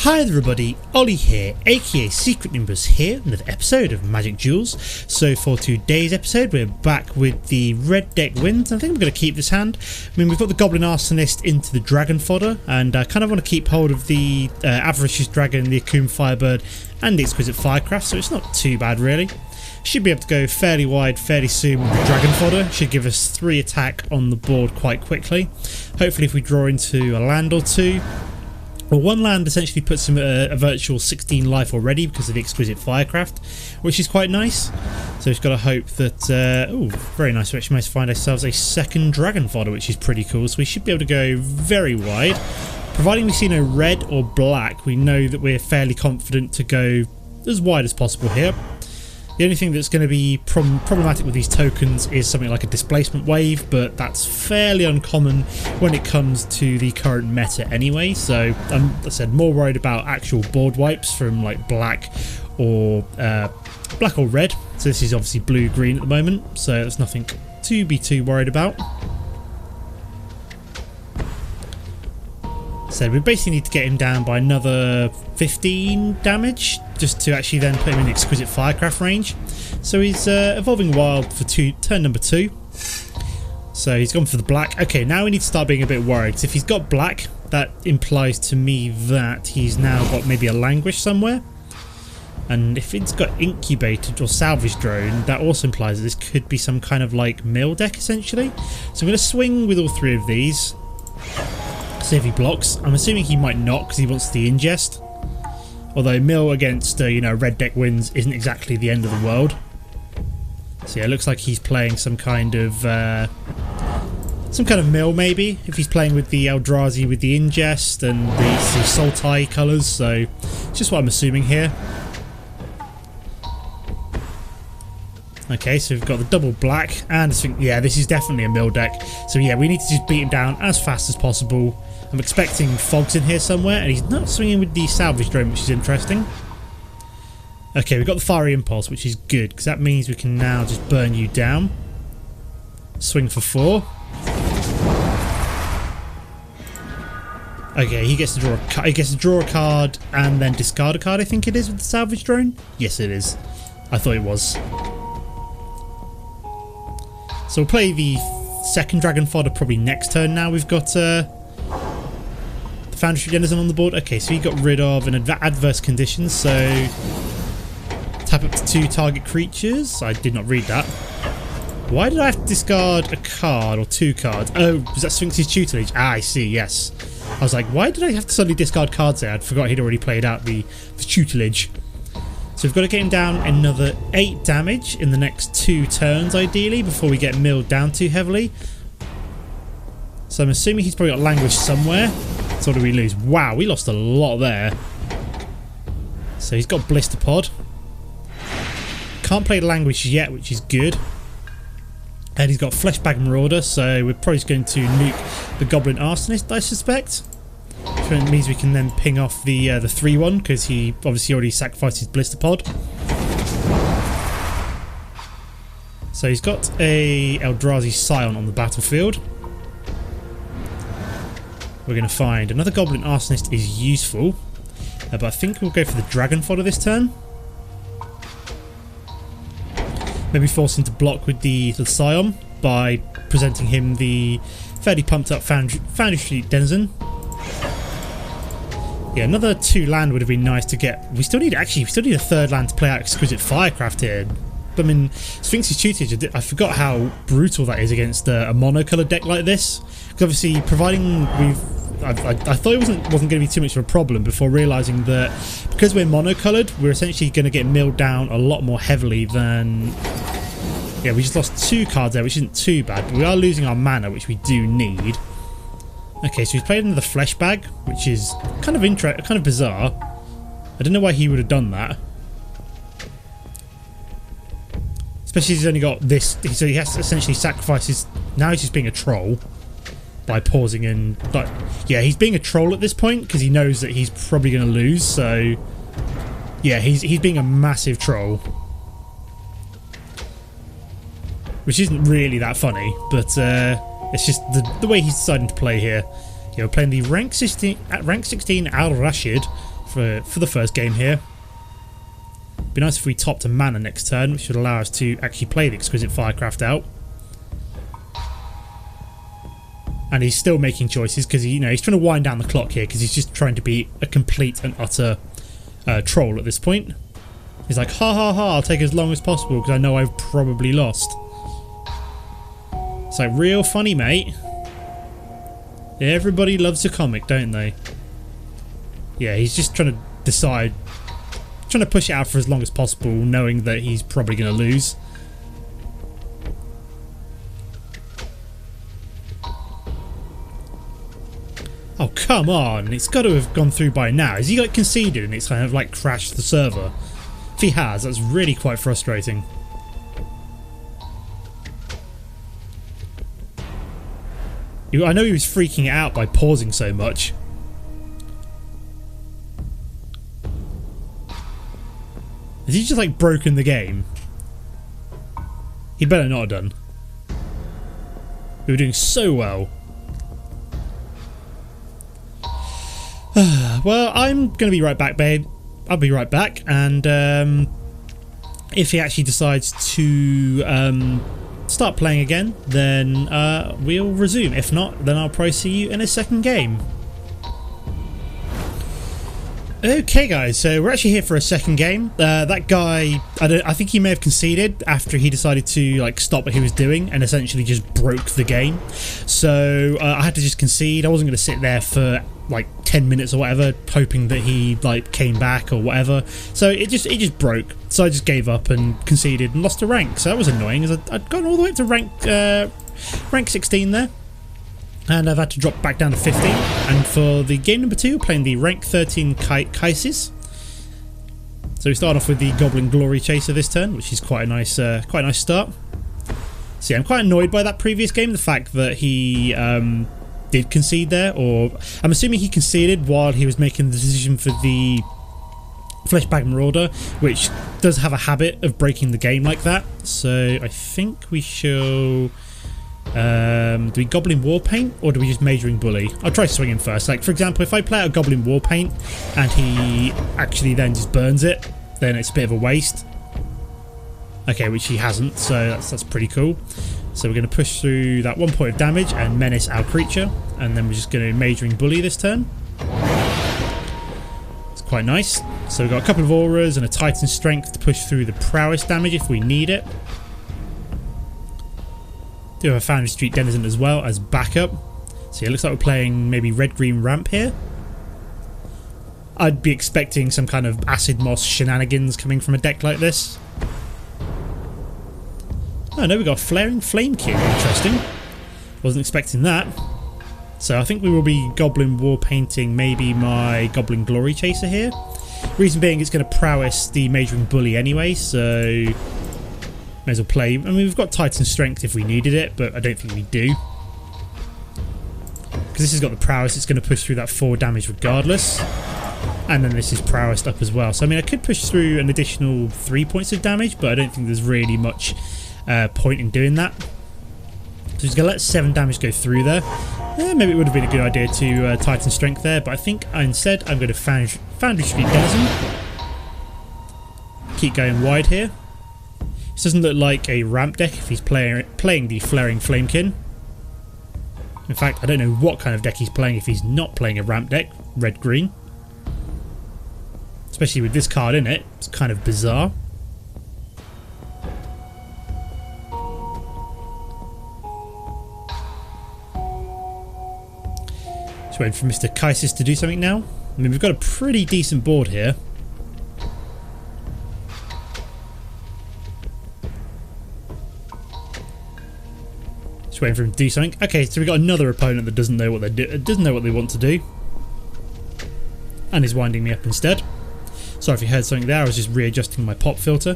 Hi everybody, Ollie here, aka Secret Nimbus here, another episode of Magic Duels. So for today's episode we're back with the red deck wins. I think I'm going to keep this hand. I mean, we've got the Goblin Arsonist into the Dragon Fodder, and I kind of want to keep hold of the Avaricious Dragon, the Akoum Firebird and the Exquisite Firecraft, so it's not too bad really. Should be able to go fairly wide fairly soon with the Dragon Fodder. Should give us 3 attack on the board quite quickly. Hopefully if we draw into a land or two. Well, one land essentially puts him at a virtual 16 life already because of the Exquisite Firecraft, which is quite nice. So we've got to hope that... oh, very nice. We actually managed to find ourselves a second Dragon Fodder, which is pretty cool. So we should be able to go very wide. Providing we see no red or black, we know that we're fairly confident to go as wide as possible here. The only thing that's going to be problematic with these tokens is something like a displacement wave, but that's fairly uncommon when it comes to the current meta anyway. So I'm, like I said, more worried about actual board wipes from like black or red. So this is obviously blue-green at the moment, so there's nothing to be too worried about. So we basically need to get him down by another 15 damage just to actually then put him in the Exquisite Firecraft range. So he's Evolving Wild for turn number 2. So he's gone for the black. Okay, now we need to start being a bit worried. So if he's got black, that implies to me that he's now got maybe a Languish somewhere. And if it's got Incubated or Salvage Drone, that also implies that this could be some kind of like mill deck essentially. So I'm going to swing with all 3 of these. See if he blocks. I'm assuming he might not because he wants the ingest. Although mill against red deck wins isn't exactly the end of the world. So yeah, it looks like he's playing some kind of mill maybe. If he's playing with the Eldrazi with the ingest and the Sultai colours. So it's just what I'm assuming here. Okay, so we've got the double black, and I think, yeah, this is definitely a mill deck. So yeah, we need to just beat him down as fast as possible. I'm expecting Fogs in here somewhere, and he's not swinging with the Salvage Drone, which is interesting. Okay, we've got the Fiery Impulse, which is good, because that means we can now just burn you down. Swing for 4. Okay, he gets to draw a card and then discard a card, I think it is, with the Salvage Drone. Yes, it is. I thought it was. So we'll play the second Dragon Fodder probably next turn now. We've got the Foundry Denizen on the board. Okay, so he got rid of an adverse condition, so tap up to 2 target creatures. I did not read that. Why did I have to discard a card or 2 cards? Oh, was that Sphinx's Tutelage? Ah, I see, yes. I was like, why did I have to suddenly discard cards there? I'd forgot he'd already played out the Tutelage. So we've got to get him down another 8 damage in the next 2 turns ideally before we get milled down too heavily. So I'm assuming he's probably got Languish somewhere. So what do we lose? Wow, we lost a lot there. So he's got Blister Pod. Can't play Languish yet, which is good. And he's got FLESHBAG Marauder, so we're probably just going to nuke the Goblin Arsonist, I suspect. Which means we can then ping off the 3-1 because he obviously already sacrificed his Blister Pod. So he's got a Eldrazi Scion on the battlefield. We're going to find another Goblin Arsonist is useful, but I think we'll go for the Dragon Fodder this turn. Maybe force him to block with the Scion by presenting him the fairly pumped up Foundry Street Denizen. Yeah, another 2 land would have been nice to get. We still need a 3rd land to play out Exquisite Firecraft here. I mean, Sphinx's Tutelage, I forgot how brutal that is against a mono-coloured deck like this. Because obviously, providing I thought it wasn't going to be too much of a problem before realising that because we're mono-coloured, we're essentially going to get milled down a lot more heavily than... Yeah, we just lost 2 cards there, which isn't too bad, but we are losing our mana, which we do need. Okay, so he's played another FLESHBAG, which is kind of bizarre. I don't know why he would have done that. Especially he's only got this, so he has to essentially sacrifice his... Now he's just being a troll by pausing in. But yeah, he's being a troll at this point because he knows that he's probably going to lose. So yeah, he's being a massive troll, which isn't really that funny, but it's just the way he's deciding to play here. You know, playing the rank 16 Al Rashid for the first game here. Be nice if we topped a mana next turn, which would allow us to actually play the Exquisite Firecraft out. And he's still making choices because he's trying to wind down the clock here because he's just trying to be a complete and utter troll at this point. He's like, ha ha ha, I'll take as long as possible because I know I've probably lost. It's like, real funny, mate. Everybody loves a comic, don't they? Yeah, he's just trying to decide, trying to push it out for as long as possible, knowing that he's probably going to lose. Oh, come on. It's got to have gone through by now. Has he like conceded and it's kind of like crashed the server? If he has, that's really quite frustrating. I know he was freaking out by pausing so much. Has he just like broken the game? He'd better not have done. We were doing so well. Well, I'm going to be right back, babe. I'll be right back. And if he actually decides to start playing again, then we'll resume. If not, then I'll probably see you in a second game. Okay guys, so we're actually here for a second game. That guy, I think he may have conceded after he decided to like stop what he was doing and essentially just broke the game. So I had to just concede. I wasn't going to sit there for like 10 minutes or whatever hoping that he like came back or whatever. So it just broke. So I just gave up and conceded and lost a rank. So that was annoying, as I'd gone all the way up to rank 16 there. And I've had to drop back down to 15. And for the game number 2, playing the rank 13 Kaisis. So we start off with the Goblin Glory Chaser this turn, which is quite a nice start. So yeah, I'm quite annoyed by that previous game, the fact that he did concede there, or I'm assuming he conceded while he was making the decision for the FLESHBAG Marauder, which does have a habit of breaking the game like that. So I think we shall. Do we Goblin Warpaint or do we just Majoring Bully? I'll try swinging first. Like for example, if I play out a Goblin Warpaint and he actually then just burns it, then it's a bit of a waste. Okay, which he hasn't, so that's pretty cool. So we're going to push through that 1 point of damage and menace our creature, and then we're just going to Majoring Bully this turn. It's quite nice. So we've got a couple of auras and a Titan Strength to push through the prowess damage if we need it. Do have a Foundry Street Denizen as well as backup. So yeah, it looks like we're playing maybe red-green ramp here. I'd be expecting some kind of acid moss shenanigans coming from a deck like this. Oh no, we got a Flaring Flamekin. Interesting. Wasn't expecting that. So I think we will be Goblin War painting maybe my Goblin Glory Chaser here. Reason being, it's going to prowess the Majoring Bully anyway, so may as well play. I mean, we've got Titan Strength if we needed it, but I don't think we do. Because this has got the prowess, it's going to push through that 4 damage regardless. And then this is prowessed up as well. So I mean, I could push through an additional 3 points of damage, but I don't think there's really much point in doing that. So he's going to let 7 damage go through there. Maybe it would have been a good idea to Titan Strength there, but I think instead I'm going to Foundry Street Denizen. Keep going wide here. This doesn't look like a ramp deck if he's playing the Flaring Flamekin. In fact, I don't know what kind of deck he's playing if he's not playing a ramp deck, red-green. Especially with this card in it, it's kind of bizarre. Just waiting for Mr. Kaisis to do something now. I mean, we've got a pretty decent board here. Just waiting for him to do something. Okay, so we've got another opponent that doesn't know what they want to do, and is winding me up instead. Sorry if you heard something there. I was just readjusting my pop filter.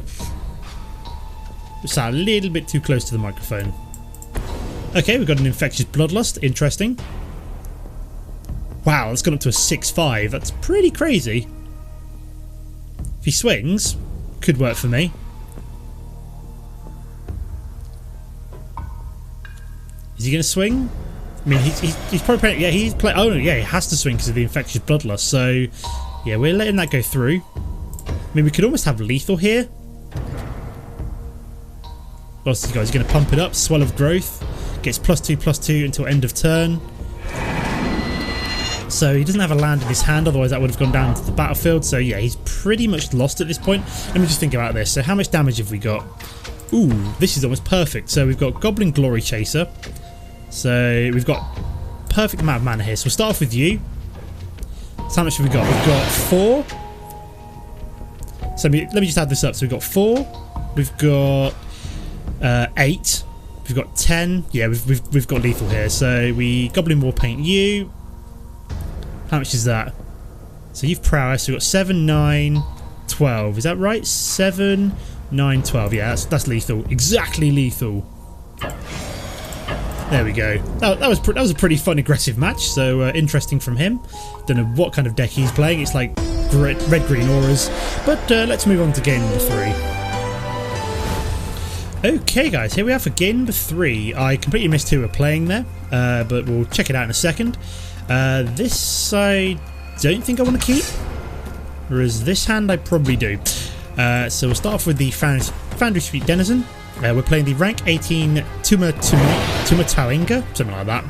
Just sat a little bit too close to the microphone. Okay, we've got an Infectious Bloodlust. Interesting. Wow, that's gone up to a 6/5. That's pretty crazy. If he swings, could work for me. Is he going to swing? I mean, he's probably playing. Yeah, he's playing. Oh no, yeah, he has to swing because of the Infectious Bloodlust. So Yeah, we're letting that go through. I mean, we could almost have lethal here. What's this guy? He's going to pump it up. Swell of Growth. Gets +2/+2 until end of turn. So he doesn't have a land in his hand, otherwise that would have gone down to the battlefield. So yeah, he's pretty much lost at this point. Let me just think about this. So how much damage have we got? Ooh, this is almost perfect. So we've got Goblin Glory Chaser. So we've got perfect amount of mana here. So we'll start off with you. So how much have we got? We've got 4. So let me just add this up. So we've got 4. We've got 8. We've got 10. Yeah, we've got lethal here. So we Goblin Warpaint you. How much is that? So you've prowess. So we've got 7, 9, 12. Is that right? 7, 9, 12. Yeah, that's lethal. Exactly lethal. There we go. That was a pretty fun, aggressive match. So interesting from him. Don't know what kind of deck he's playing. It's like red-green auras. But let's move on to game number 3. Okay, guys, here we are for game number 3. I completely missed who we're playing there, but we'll check it out in a second. This I don't think I want to keep, whereas this hand I probably do. So we'll start off with the Foundry Street Denizen. We're playing the rank 18 Tumatawenga, something like that.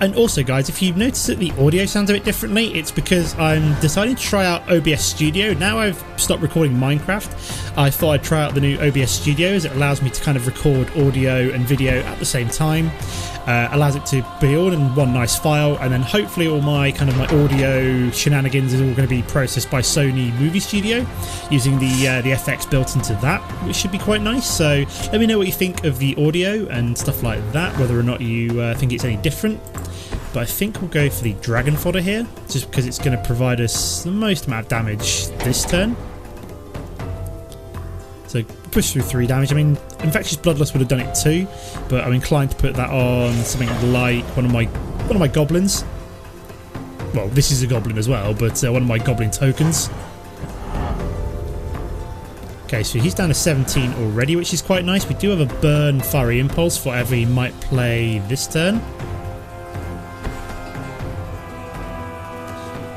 And also, guys, if you've noticed that the audio sounds a bit differently, it's because I'm deciding to try out OBS Studio. Now I've stopped recording Minecraft, I thought I'd try out the new OBS Studio, as it allows me to kind of record audio and video at the same time. Allows it to be all in one nice file, and then hopefully all my audio shenanigans is all going to be processed by Sony Movie Studio using the FX built into that, which should be quite nice. So let me know what you think of the audio and stuff like that, whether or not you think it's any different. But I think we'll go for the Dragon Fodder here, just because it's going to provide us the most amount of damage this turn. So push through 3 damage. I mean, Infectious Bloodlust would have done it too, but I'm inclined to put that on something like one of my goblins. Well, this is a goblin as well, but one of my goblin tokens. Okay, so he's down to 17 already, which is quite nice. We do have a burn Fiery Impulse for whatever he might play this turn,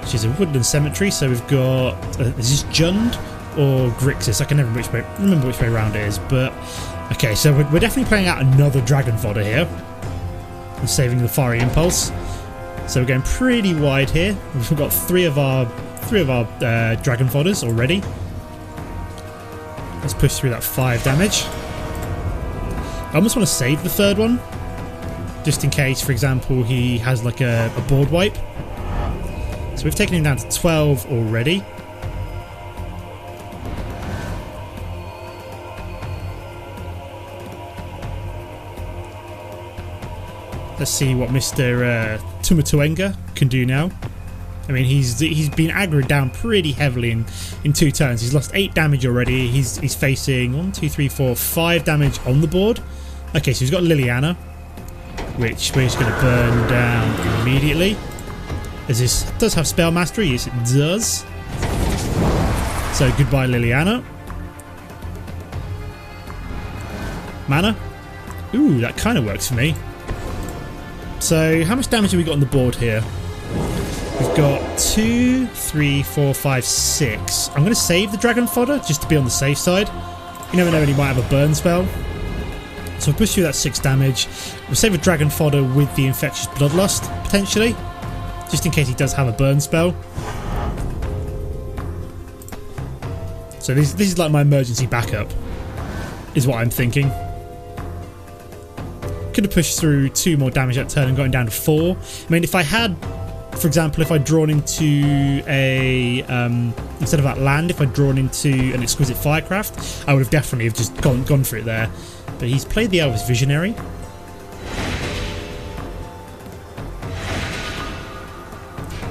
which is a Woodland Cemetery. So we've got is this Jund or Grixis? I can never remember which way around it is, but okay, so we're definitely playing out another Dragon Fodder here and saving the Fiery Impulse. So we're going pretty wide here. We've got three of our Dragon Fodders already. Let's push through that 5 damage. I almost want to save the third one, just in case, for example, he has like a board wipe. So we've taken him down to 12 already. Let's see what Mr. Tumatawenga can do now. I mean, he's been aggroed down pretty heavily in 2 turns. He's lost 8 damage already. He's facing 1, 2, 3, 4, 5 damage on the board. Okay, so he's got Liliana, which we're just going to burn down immediately. As this does have Spell Mastery, yes it does. So goodbye Liliana. Mana. Ooh, that kind of works for me. So how much damage have we got on the board here? We've got 2, 3, 4, 5, 6. I'm going to save the Dragon Fodder just to be on the safe side. You never know when he might have a burn spell. So we'll push through that 6 damage. We'll save a Dragon Fodder with the Infectious Bloodlust, potentially, just in case he does have a burn spell. So this is like my emergency backup, is what I'm thinking. Could have pushed through 2 more damage that turn and gotten down to 4. I mean, if I had, for example, if I'd drawn into a instead of that land, if I'd drawn into an Exquisite Firecraft, I would have definitely have just gone for it there. But he's played the Elvis Visionary.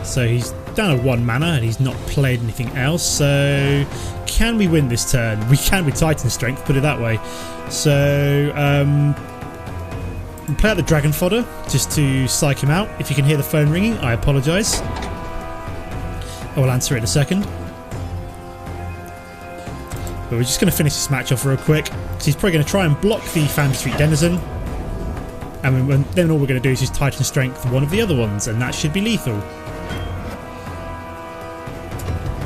So he's down to 1 mana and he's not played anything else. So can we win this turn? We can with Titan Strength, put it that way. So we'll play out the Dragon Fodder just to psych him out. If you can hear the phone ringing, I apologise. I will answer it in a second. But we're just going to finish this match off real quick, because he's probably going to try and block the Foundry Street Denizen. And then all we're going to do is just Titan Strength one of the other ones, and that should be lethal.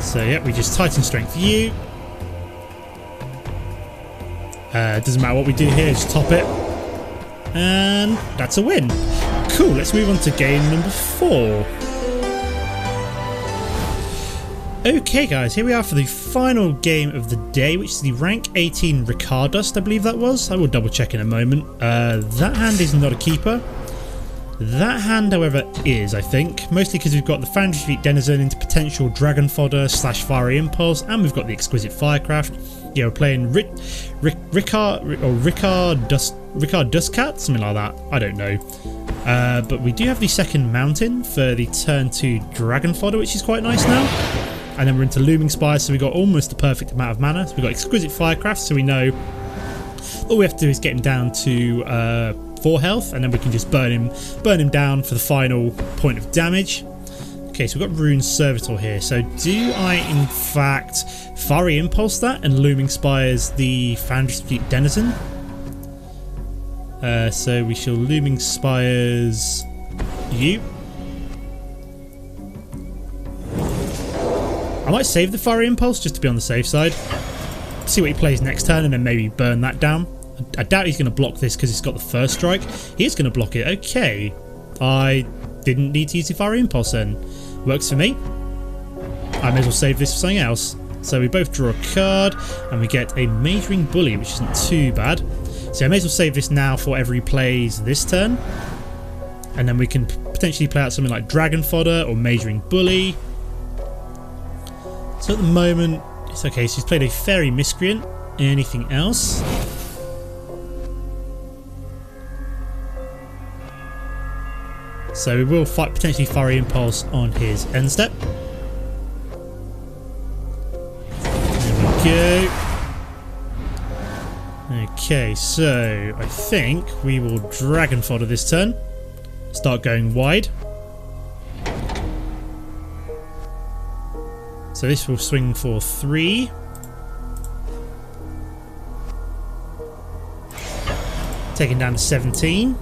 So yeah, we just Titan Strength you. Doesn't matter what we do here, just top it. And that's a win. Cool, let's move on to game number 4. Okay guys, here we are for the final game of the day, which is the rank 18 Ricardust, I believe that was. I will double check in a moment. That hand is not a keeper. That hand, however, is, I think. Mostly because we've got the Foundry Street Denizen into potential Dragon Fodder / Fiery Impulse, and we've got the Exquisite Firecraft. Yeah, we're playing Ricard Dustcat, something like that. I don't know. But we do have the second mountain for the turn 2 Dragon Fodder, which is quite nice now. And then we're into Looming Spires, so we've got almost the perfect amount of mana. So we've got Exquisite Firecraft, so we know all we have to do is get him down to 4 health, and then we can just burn him down for the final point of damage. Okay, so we've got Rune Servitor here. So do I in fact Fiery Impulse that and Looming Spires the Foundry Street Denizen? So we shall Looming Spires you. I might save the Fiery Impulse just to be on the safe side. See what he plays next turn and then maybe burn that down. I doubt he's going to block this because it's got the first strike. He is going to block it. Okay. I didn't need to use the Fiery Impulse then. Works for me. I may as well save this for something else. So we both draw a card and we get a Majoring Bully, which isn't too bad. So I may as well save this now for whatever he plays this turn. And then we can potentially play out something like Dragon Fodder or Majoring Bully. So at the moment, it's okay. So he's played a Fairy Miscreant. Anything else? So we will fight potentially Fiery Impulse on his end step. There we go. Okay, so I think we will Dragon Fodder this turn. Start going wide. So this will swing for 3. Taking down to 17.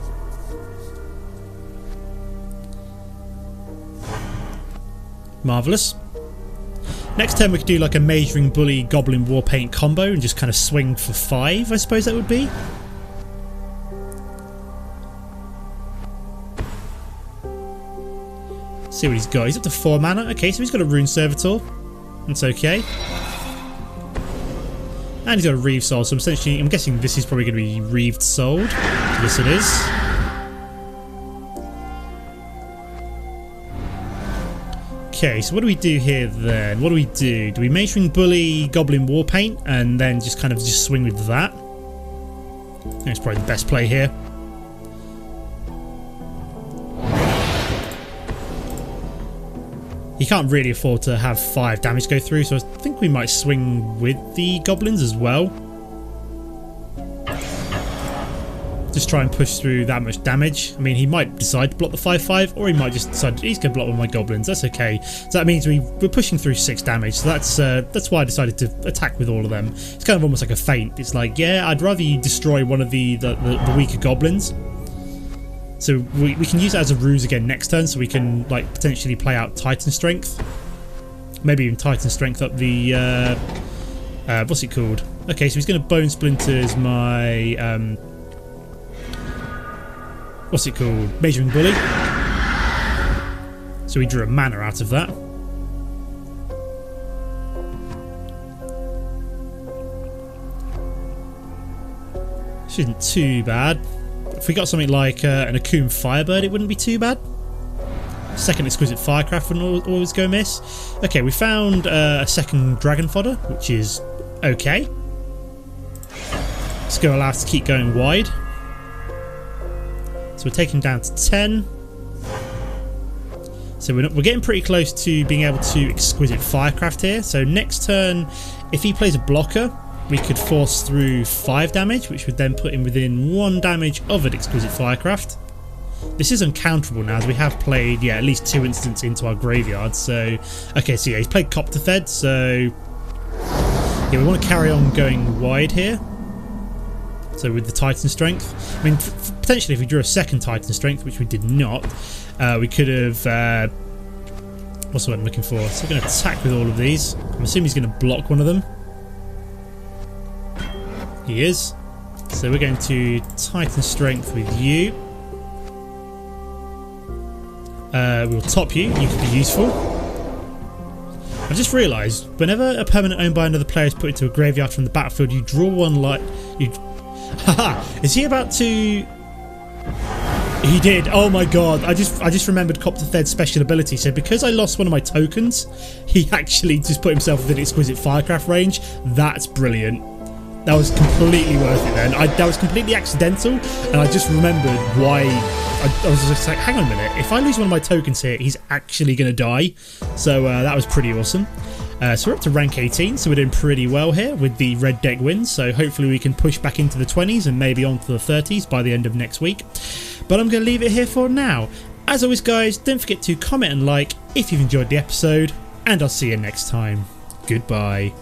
Marvellous. Next turn we could do like a Majoring Bully Goblin Warpaint combo and just kind of swing for 5, I suppose that would be. See what he's got. He's up to 4 mana. Okay, so he's got a Rune Servitor. That's okay. And he's got a Reave Soul, so essentially I'm guessing this is probably going to be Reaved Souled. Yes it is. Okay, so what do we do here then? What do we do? Do we Majoring Bully Goblin Warpaint and then just kind of just swing with that? I think it's probably the best play here. He can't really afford to have 5 damage go through, so I think we might swing with the goblins as well. Just try and push through that much damage. I mean, he might decide to block the 5/5, or he might just decide he's going to block one of my goblins. That's okay. So that means we're pushing through 6 damage. So that's why I decided to attack with all of them. It's kind of almost like a feint. It's like, yeah, I'd rather you destroy one of the weaker goblins. So we can use that as a ruse again next turn, so we can like potentially play out Titan Strength. Maybe even Titan Strength up the what's it called? Okay, so he's going to Bone Splinters my what's it called? Majoring Bully. So we drew a mana out of that. Which isn't too bad. If we got something like an Akoum Firebird, it wouldn't be too bad. Second Exquisite Firecraft wouldn't always go miss. Okay, we found a second Dragon Fodder, which is okay. It's going to allow us to keep going wide. So we're taking down to 10. So we're getting pretty close to being able to Exquisite Firecraft here. So next turn, if he plays a blocker, we could force through 5 damage, which would then put him within 1 damage of an Exquisite Firecraft. This is uncounterable now, as we have played, yeah, at least 2 instants into our graveyard. So, okay, so yeah, he's played Copterfed, so yeah, we want to carry on going wide here. So with the Titan Strength, I mean, potentially if we drew a second Titan Strength, which we did not, we could have What's the word I'm looking for? So we're going to attack with all of these. I'm assuming he's going to block one of them. He is. So we're going to Titan Strength with you. We'll top you. You could be useful. I just realised, whenever a permanent owned by another player is put into a graveyard from the battlefield, you draw one like... Haha! Is he about to... He did. Oh my god. I just remembered Copter Thed's special ability. So because I lost one of my tokens, he actually just put himself within exquisite firecraft range. That's brilliant. That was completely worth it then. That was completely accidental, and I just remembered why. I was just like, hang on a minute, if I lose one of my tokens here, he's actually going to die. So that was pretty awesome. So we're up to rank 18, so we're doing pretty well here with the red deck wins. So hopefully we can push back into the 20s and maybe onto the 30s by the end of next week. But I'm going to leave it here for now. As always guys, don't forget to comment and like if you've enjoyed the episode, and I'll see you next time. Goodbye.